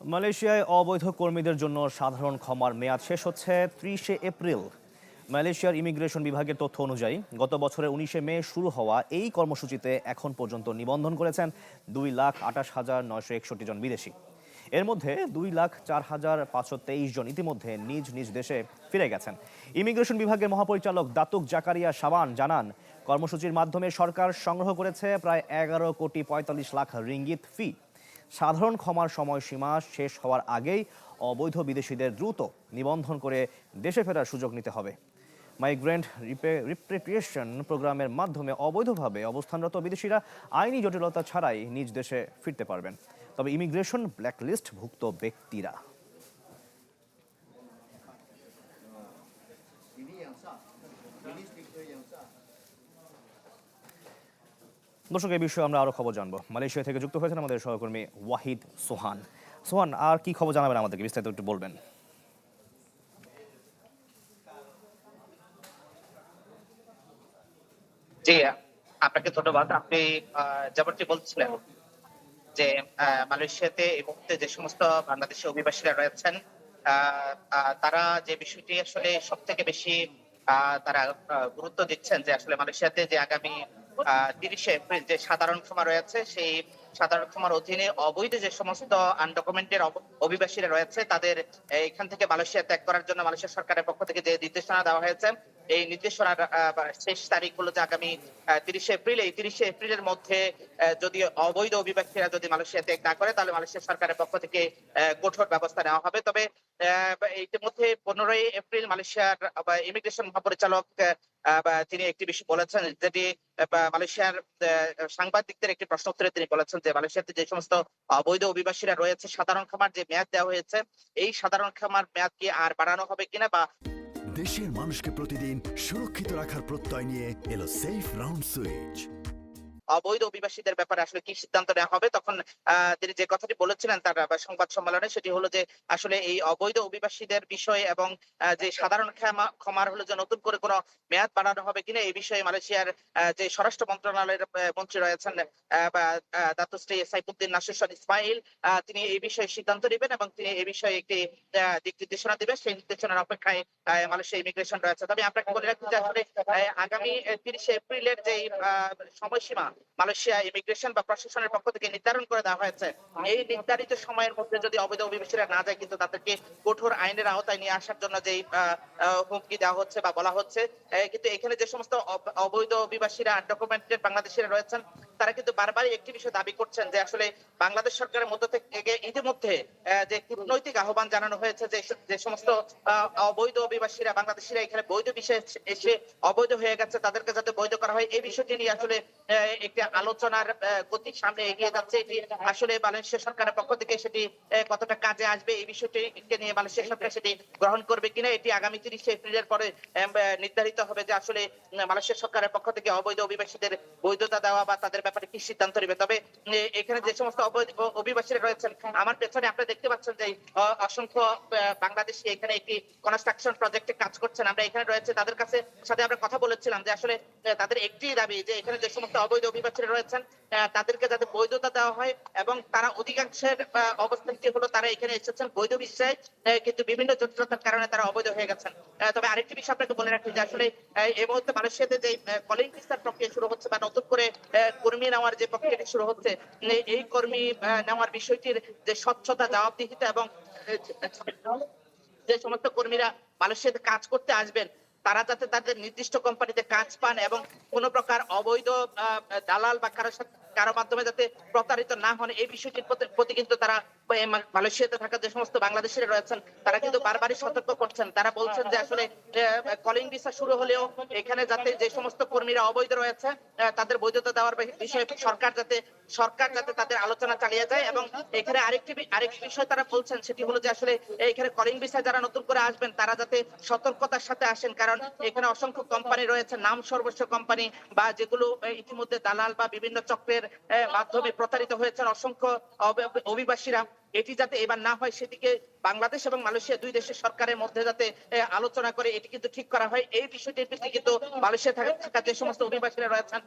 মালয়েশিয়ায় অবৈধ কর্মীদের জন্য সাধারণ ক্ষমার মেয়াদ শেষ হচ্ছে 30শে এপ্রিল। মালয়েশিয়ার ইমিগ্রেশন বিভাগের তথ্য অনুযায়ী গত বছরের 19শে মে শুরু হওয়া এই কর্মসূচিতে এখন পর্যন্ত নিবন্ধন করেছেন 2,28,961 জন বিদেশি। এর মধ্যে 2,04,523 জন ইতিমধ্যে নিজ নিজ দেশে ফিরে গেছেন। ইমিগ্রেশন বিভাগের মহাপরিচালক দাতুক জাকারিয়া শাবান জানান, কর্মসূচির মাধ্যমে সরকার সংগ্রহ করেছে প্রায় 11,45,00,000 রিঙ্গিত ফি। সাধারণ ক্ষমার সময়সীমা শেষ হওয়ার আগেই অবৈধ বিদেশিদের দ্রুত নিবন্ধন করে দেশে ফেরার সুযোগ নিতে হবে। মাইগ্রেন্ট রিপ্যাট্রিয়েশন প্রোগ্রামের মাধ্যমে অবৈধভাবে অবস্থানরত বিদেশিরা আইনি জটিলতা ছাড়াই নিজ দেশে ফিরতে পারবেন, তবে ইমিগ্রেশন ব্ল্যাকলিস্টভুক্ত ব্যক্তিরা। দর্শক, এই বিষয়ে আমরা আরো খবর জানবো। মালয়েশিয়া থেকে যুক্ত হয়েছেন আমাদের সহকর্মী ওয়াহিদ সোহান। সোহান, আর কি খবর জানাবেন আমাদেরকে, বিস্তারিত একটু বলবেন? জি, আপনাকে ধন্যবাদ। আপনি যেমনটি বলছিলেন যে মালয়েশিয়াতে এই মুহূর্তে যে সমস্ত বাংলাদেশি অভিবাসীরা রয়েছেন, তারা যে বিষয়টি আসলে সব থেকে বেশি তারা গুরুত্ব দিচ্ছেন যে আসলে মালয়েশিয়াতে যে আগামী 30শে এপ্রিল যে সাধারণ ক্ষমা রয়েছে, সেই সাধারণ ক্ষমার অধীনে অবৈধ যে সমস্ত আনডকুমেন্টেড অভিবাসীরা রয়েছে তাদের এখান থেকে মালয়েশিয়া ত্যাগ করার জন্য মালয়েশিয়া সরকারের পক্ষ থেকে যে নির্দেশনা দেওয়া হয়েছে, এই নির্দেশনার শেষ তারিখ হলো যে আগামী 30শে এপ্রিল। এই 30শে এপ্রিলের মধ্যে যদি অবৈধ অভিবাসীরা যদি মালয়েশিয়া ত্যাগ না করে, তাহলে মালয়েশিয়া সরকারের পক্ষ থেকে কঠোর ব্যবস্থা নেওয়া হবে। তবে ইতিমধ্যে 15ই এপ্রিল মালয়েশিয়ার ইমিগ্রেশন মহাপরিচালক তিনি একটি বিষয় বলেছেন, যেটি মালয়েশিয়ার সাংবাদিকদের একটি প্রশ্ন উত্তরে তিনি বলেছেন যে মালয়েশিয়াতে যে সমস্ত অবৈধ অভিবাসীরা রয়েছে, সাধারণ ক্ষমার যে মেয়াদ দেওয়া হয়েছে, এই সাধারণ ক্ষমার মেয়াদ কি আর বাড়ানো হবে কিনা বা দেশের মানুষকে প্রতিদিন সুরক্ষিত রাখার প্রত্যয় নিয়ে এলো সেফ রাউন্ড সুইচ। অবৈধ অভিবাসীদের ব্যাপারে আসলে কি সিদ্ধান্ত নেওয়া হবে, তখন তিনি যে কথাটি বলেছিলেন তার সংবাদ সম্মেলনে, সেটি হলো যে আসলে এই অবৈধ অভিবাসীদের বিষয়ে এবং যে সাধারণ ক্ষমার হলো যে নতুন করে কোনো মেয়াদ বাড়ানো হবে কিনা এই বিষয়ে মালয়েশিয়ার যে স্বরাষ্ট্র মন্ত্রণালয়ের মন্ত্রী রয়েছেন দাতুশ্রী সাইফুদ্দিন নাসির ইসমাইল, তিনি এই বিষয়ে সিদ্ধান্ত নেবেন এবং তিনি এই বিষয়ে একটি দিক নির্দেশনা দিবেন। সেই নির্দেশনার অপেক্ষায় মালয়েশিয়া ইমিগ্রেশন রয়েছে। তবে আপনাকে বলে রাখি যে আসলে আগামী 30শে এপ্রিলের যে সময়সীমা মালয়েশিয়া ইমিগ্রেশন বা প্রশাসনের পক্ষ থেকে নির্ধারণ করে দেওয়া হয়েছে, এই নির্ধারিত সময়ের মধ্যে যদি অবৈধ অভিবাসীরা না যায়, কিন্তু তাদেরকে কঠোর আইনের আওতায় নিয়ে আসার জন্য যে হুমকি দেওয়া হচ্ছে বা বলা হচ্ছে। কিন্তু এখানে যে সমস্ত অবৈধ অভিবাসীরা আনডকুমেন্টেড বাংলাদেশিরা রয়েছেন, তারা কিন্তু বারবারই একটি বিষয় দাবি করছেন যে আসলে বাংলাদেশ সরকারের মধ্য থেকে ইতিমধ্যে যে কূটনৈতিক আহ্বান জানানো হয়েছে যে যে সমস্ত অবৈধ অভিবাসীরা বাংলাদেশিরা এখানে বৈধ বিষয়ে এসে অবৈধ হয়ে গেছে, তাদেরকে যাতে বৈধ করা হয়, এই বিষয়টি নিয়ে আসলে একটি আলোচনার গতি সামনে এগিয়ে যাচ্ছে। এটি আসলে মালয়েশিয়া সরকারের পক্ষ থেকে সেটি কতটা কাজে আসবে, এই বিষয়টিকে নিয়ে মালয়েশিয়া সরকার সেটি গ্রহণ করবে কিনা, এটি আগামী 30শে এপ্রিলের পরে নির্ধারিত হবে যে আসলে মালয়েশিয়া সরকারের পক্ষ থেকে অবৈধ অভিবাসীদের বৈধতা দেওয়া বা তাদের ব্যাপারে কি সিদ্ধান্ত নেবে। তবে এখানে যে সমস্ত অবৈধ অভিবাসীরা রয়েছেন, আমার পেছনে আপনারা দেখতে পাচ্ছেন যে অসংখ্য বাংলাদেশি এখানে একটি কনস্ট্রাকশন প্রজেক্টে কাজ করছেন। আমরা এখানে রয়েছে তাদের কাছে সাথে আমরা কথা বলেছিলাম যে আসলে তাদের একটি দাবি যে এখানে যে সমস্ত অবৈধ অভিবাসীরা রয়েছেন তাদেরকে যাতে বৈধতা দেওয়া হয়, এবং তারা অধিকাংশের অবস্থানটি হলো তারা এখানে এসেছেন বৈধ বিষয়ে, কিন্তু বিভিন্ন জটিলতার কারণে তারা অবৈধ হয়ে গেছেন। তবে আরেকটি বিষয় আপনাকে বলে রাখি যে আসলে এই মুহূর্তে মালয়েশিয়াতে যে কলিং ভিসার প্রক্রিয়া শুরু হচ্ছে বা নতুন করে কর্মী নেওয়ার যে প্রক্রিয়াটি শুরু হচ্ছে, এই কর্মী নেওয়ার বিষয়টির যে স্বচ্ছতা, জবাবদিহিতা এবং যে সমস্ত কর্মীরা মালয়েশিয়াতে কাজ করতে আসবেন, তারা যাতে তাদের নির্দিষ্ট কোম্পানিতে কাজ পান এবং কোন প্রকার অবৈধ দালাল বা কারো মাধ্যমে যাতে প্রতারিত না হন, এই বিষয়টির প্রতি কিন্তু তারা মালয়েশিয়াতে থাকা যে সমস্ত বাংলাদেশিরা রয়েছেন তারা কিন্তু বারবারই সতর্ক করছেন। তারা বলছেন যে আসলে কলিং ভিসা শুরু হলেও এখানে যাতে যে সমস্ত কর্মীরা অবৈধ রয়েছে তাদের বৈধতা দেওয়ার বিষয়ে সরকার যাতে তাদের আলোচনা চালিয়ে যায়। এবং এখানে আরেকটি বিষয় তারা বলছেন, সেটি হলো যে আসলে এখানে কলিং ভিসা যারা নতুন করে আসবেন তারা যাতে সতর্কতার সাথে আসেন, কারণ এখানে অসংখ্য কোম্পানি রয়েছে, নাম সর্বস্ব কোম্পানি বা যেগুলো ইতিমধ্যে দালাল বা বিভিন্ন চক্রের মাধ্যমে প্রতারিত হয়েছেন অসংখ্য অভিবাসীরা। এটি যাতে এবার না হয় সেদিকে বাংলাদেশ এবং মালয়েশিয়া দুই দেশের সরকারের মধ্যে যাতে আলোচনা করে এটি কিন্তু ঠিক করা হয়। এই বিষয়টির ভিত্তিতে কিন্তু মালয়েশিয়া থাকা যে সমস্ত অভিবাসীরা রয়েছেন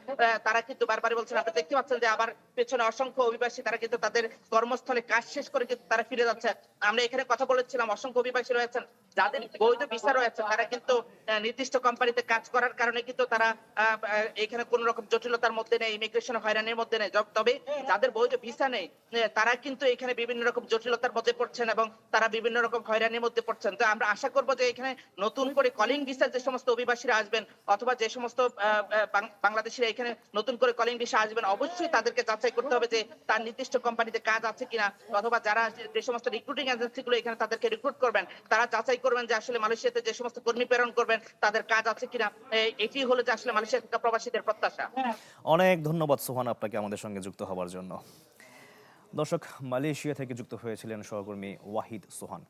তারা কিন্তু বারবারই বলছেন, আপনি দেখতে পাচ্ছেন যে আবার পেছনে অসংখ্য অভিবাসী তারা কিন্তু তাদের কর্মস্থলে কাজ শেষ করে কিন্তু তারা ফিরে যাচ্ছে। আমরা এখানে কথা বলেছিলাম, অসংখ্য অভিবাসী রয়েছেন যাদের বৈধ ভিসা রয়েছে, তারা কিন্তু নির্দিষ্ট কোম্পানিতে কাজ করার কারণে কিন্তু তারা এখানে কোন রকম জটিলতার মধ্যে নেই, ইমিগ্রেশন হয়রানির মধ্যে নেই। তবে যাদের বৈধ ভিসা নেই তারা কিন্তু এখানে বিভিন্ন রকম জটিলতার মধ্যে পড়ছেন এবং তারা বিভিন্ন রকম হয়রানির মধ্যে পড়ছেন। তো আমরা আশা করব যে এখানে নতুন করে কলিং ভিসা যে সমস্ত অভিবাসীরা আসবেন অথবা যে সমস্ত বাংলাদেশিরা এখানে নতুন করে কলিং ভিসা আসবেন, অবশ্যই তাদেরকে যাচাই করতে হবে যে তার নির্দিষ্ট কোম্পানিতে কাজ আছে কিনা, অথবা যারা যে সমস্ত রিক্রুটিং এজেন্সিগুলো এখানে তাদেরকে রিক্রুট করবেন তারা যাচাই করবেন যে আসলে মালয়েশিয়াতে যে সমস্ত কর্মী প্রেরণ করবেন তাদের কাজ আছে কিনা। এটি হলো যে আসলে মালয়েশিয়া থাকা প্রবাসীদের প্রত্যাশা। অনেক ধন্যবাদ সোহান আপনাকে আমাদের সঙ্গে যুক্ত হওয়ার জন্য। দর্শক, মালয়েশিয়া থেকে যুক্ত হয়েছিলেন সহকর্মী ওয়াহিদ সোহান।